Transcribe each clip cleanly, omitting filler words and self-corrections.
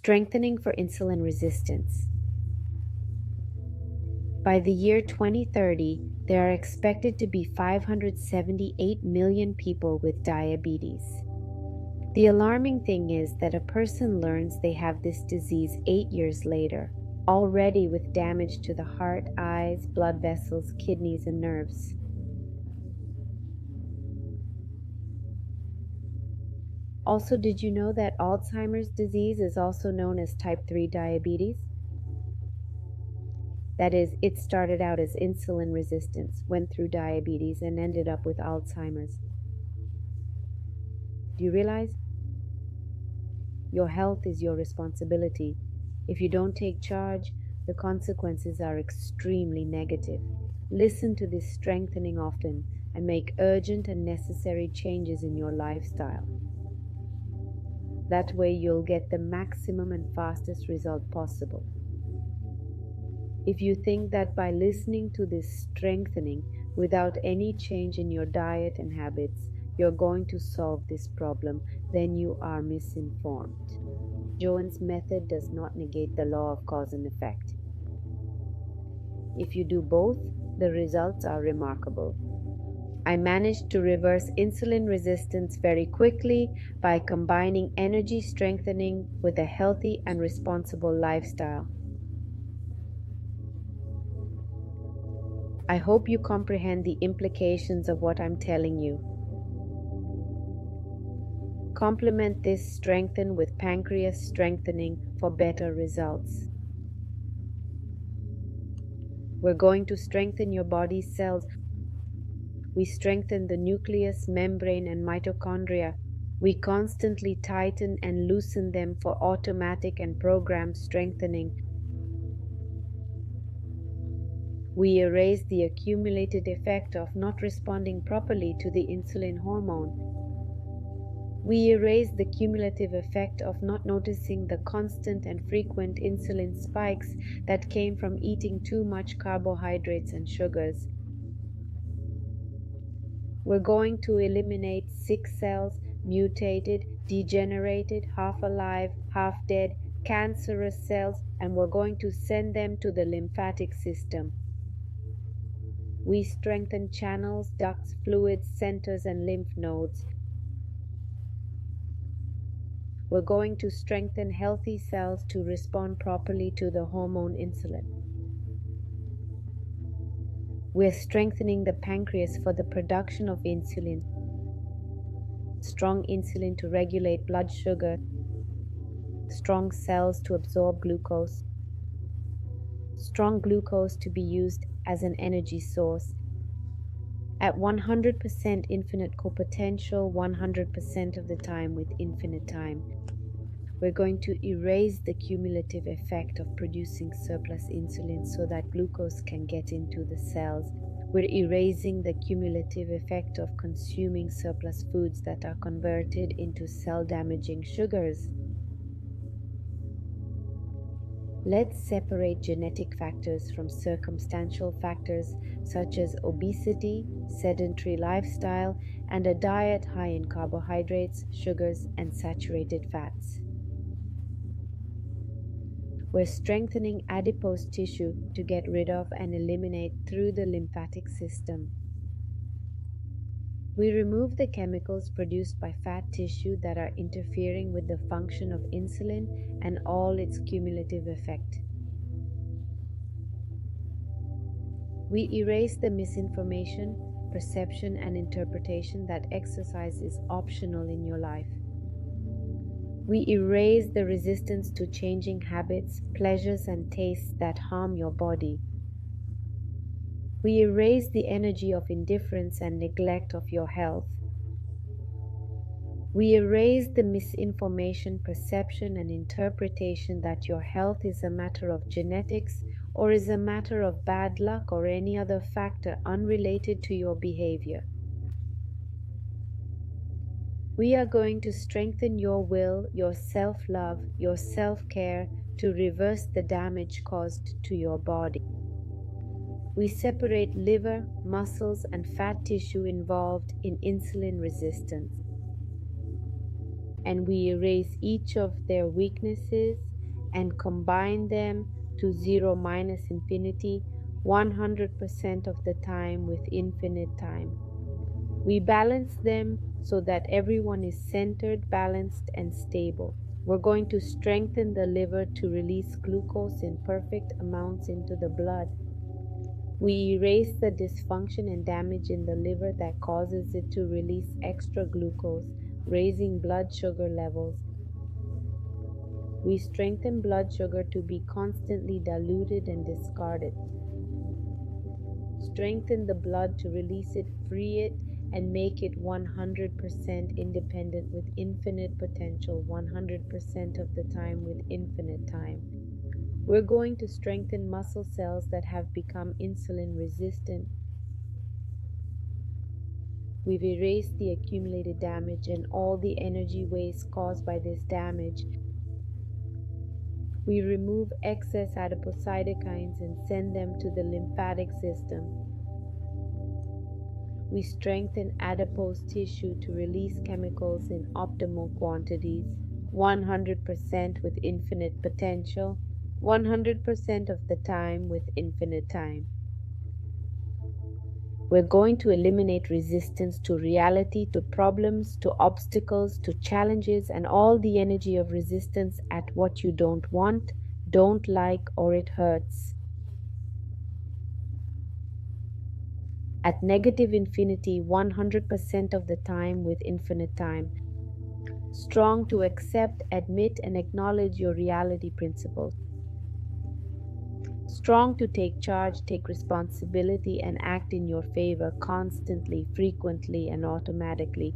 Strengthening for insulin resistance. By the year 2030, there are expected to be 578 million people with diabetes. The alarming thing is that a person learns they have this disease 8 years later, already with damage to the heart, eyes, blood vessels, kidneys, and nerves. Also, did you know that Alzheimer's disease is also known as type 3 diabetes? That is, it started out as insulin resistance, went through diabetes, and ended up with Alzheimer's. Do you realize? Your health is your responsibility. If you don't take charge, the consequences are extremely negative. Listen to this strengthening often and make urgent and necessary changes in your lifestyle. That way you'll get the maximum and fastest result possible. If you think that by listening to this strengthening without any change in your diet and habits, you're going to solve this problem, then you are misinformed. Yuen's method does not negate the law of cause and effect. If you do both, the results are remarkable. I managed to reverse insulin resistance very quickly by combining energy strengthening with a healthy and responsible lifestyle. I hope you comprehend the implications of what I'm telling you. Complement this strengthen with pancreas strengthening for better results. We're going to strengthen your body's cells. We strengthen the nucleus, membrane, and mitochondria. We constantly tighten and loosen them for automatic and programmed strengthening. We erase the accumulated effect of not responding properly to the insulin hormone. We erase the cumulative effect of not noticing the constant and frequent insulin spikes that came from eating too much carbohydrates and sugars. We're going to eliminate sick cells, mutated, degenerated, half alive, half dead, cancerous cells, and we're going to send them to the lymphatic system. We strengthen channels, ducts, fluids, centers, and lymph nodes. We're going to strengthen healthy cells to respond properly to the hormone insulin. We're strengthening the pancreas for the production of insulin. Strong insulin to regulate blood sugar. Strong cells to absorb glucose. Strong glucose to be used as an energy source. At 100% infinite co-potential, 100% of the time with infinite time. We're going to erase the cumulative effect of producing surplus insulin so that glucose can get into the cells. We're erasing the cumulative effect of consuming surplus foods that are converted into cell-damaging sugars. Let's separate genetic factors from circumstantial factors such as obesity, sedentary lifestyle, and a diet high in carbohydrates, sugars, and saturated fats. We're strengthening adipose tissue to get rid of and eliminate through the lymphatic system. We remove the chemicals produced by fat tissue that are interfering with the function of insulin and all its cumulative effect. We erase the misinformation, perception, and interpretation that exercise is optional in your life. We erase the resistance to changing habits, pleasures, and tastes that harm your body. We erase the energy of indifference and neglect of your health. We erase the misinformation, perception, and interpretation that your health is a matter of genetics or is a matter of bad luck or any other factor unrelated to your behavior. We are going to strengthen your will, your self-love, your self-care to reverse the damage caused to your body. We separate liver, muscles, and fat tissue involved in insulin resistance. and we erase each of their weaknesses and combine them to 0 minus infinity 100% of the time with infinite time. We balance them so that everyone is centered, balanced, and stable. We're going to strengthen the liver to release glucose in perfect amounts into the blood. We erase the dysfunction and damage in the liver that causes it to release extra glucose, raising blood sugar levels. We strengthen blood sugar to be constantly diluted and discarded. Strengthen the blood to release it, free it, and make it 100% independent with infinite potential 100% of the time with infinite time. We're going to strengthen muscle cells that have become insulin resistant. We've erased the accumulated damage and all the energy waste caused by this damage. We remove excess adipocytokines and send them to the lymphatic system. We strengthen adipose tissue to release chemicals in optimal quantities, 100% with infinite potential, 100% of the time with infinite time. We're going to eliminate resistance to reality, to problems, to obstacles, to challenges, and all the energy of resistance at what you don't want, don't like, or it hurts. At negative infinity 100% of the time with infinite time. Strong to accept, admit, and acknowledge your reality principles. Strong to take charge, take responsibility, and act in your favor constantly, frequently, and automatically.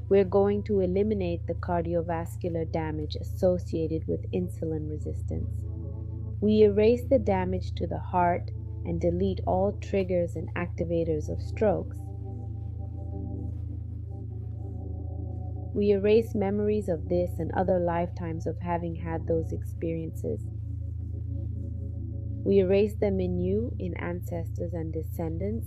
We're going to eliminate the cardiovascular damage associated with insulin resistance. We erase the damage to the heart and delete all triggers and activators of strokes. We erase memories of this and other lifetimes of having had those experiences. We erase them in you, in ancestors and descendants,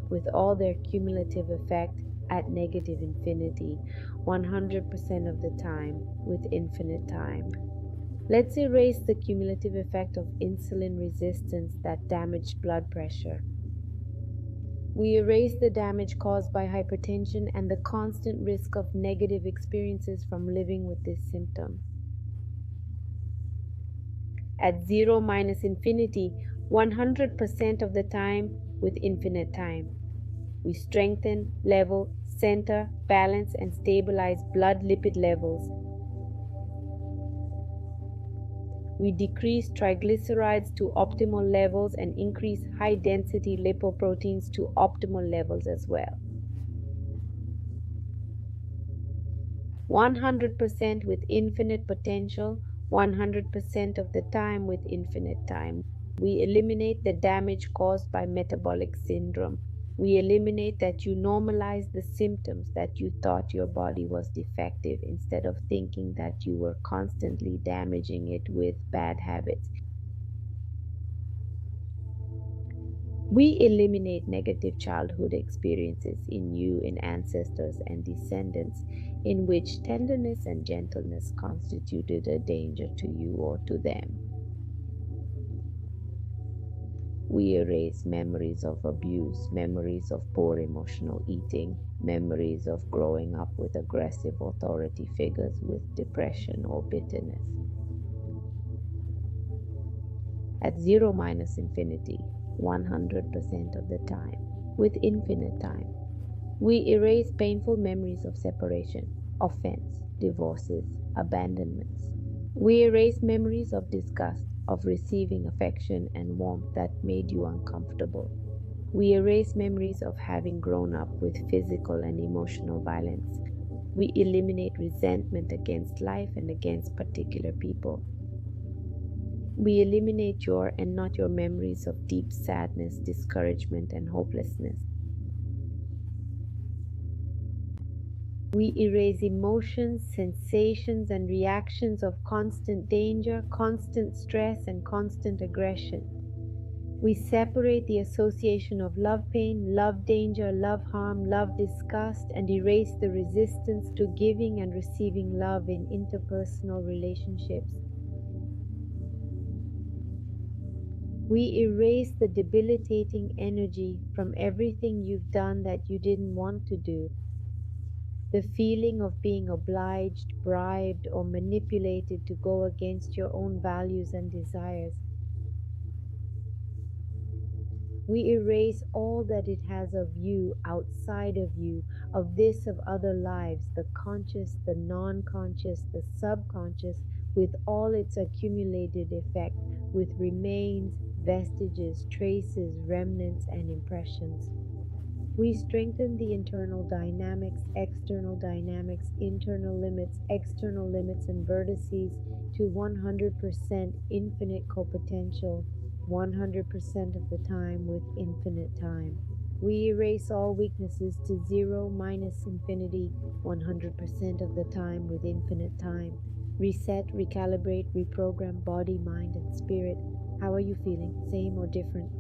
with all their cumulative effect at negative infinity, 100% of the time, with infinite time. Let's erase the cumulative effect of insulin resistance that damaged blood pressure. We erase the damage caused by hypertension and the constant risk of negative experiences from living with this symptom. At 0 minus infinity, 100% of the time with infinite time. We strengthen, level, center, balance, and stabilize blood lipid levels. We decrease triglycerides to optimal levels and increase high-density lipoproteins to optimal levels as well. 100% with infinite potential, 100% of the time with infinite time. We eliminate the damage caused by metabolic syndrome. We eliminate that you normalize the symptoms that you thought your body was defective instead of thinking that you were constantly damaging it with bad habits. We eliminate negative childhood experiences in you, in ancestors and descendants, in which tenderness and gentleness constituted a danger to you or to them. We erase memories of abuse, memories of poor emotional eating, memories of growing up with aggressive authority figures with depression or bitterness. At 0 minus infinity, 100% of the time, with infinite time. We erase painful memories of separation, offense, divorces, abandonments. We erase memories of disgust, of receiving affection and warmth that made you uncomfortable. We erase memories of having grown up with physical and emotional violence. We eliminate resentment against life and against particular people. We eliminate your and not your memories of deep sadness, discouragement, and hopelessness. We erase emotions, sensations, and reactions of constant danger, constant stress, and constant aggression. We separate the association of love pain, love danger, love harm, love disgust, and erase the resistance to giving and receiving love in interpersonal relationships. We erase the debilitating energy from everything you've done that you didn't want to do. The feeling of being obliged, bribed, or manipulated to go against your own values and desires. We erase all that it has of you, outside of you, of this, of other lives, the conscious, the non-conscious, the subconscious, with all its accumulated effect, with remains, vestiges, traces, remnants, and impressions. We strengthen the internal dynamics, external dynamics, internal limits, external limits, and vertices to 100% infinite copotential, 100% of the time with infinite time. We erase all weaknesses to 0 minus infinity, 100% of the time with infinite time. Reset, recalibrate, reprogram body, mind, and spirit. How are you feeling? Same or different?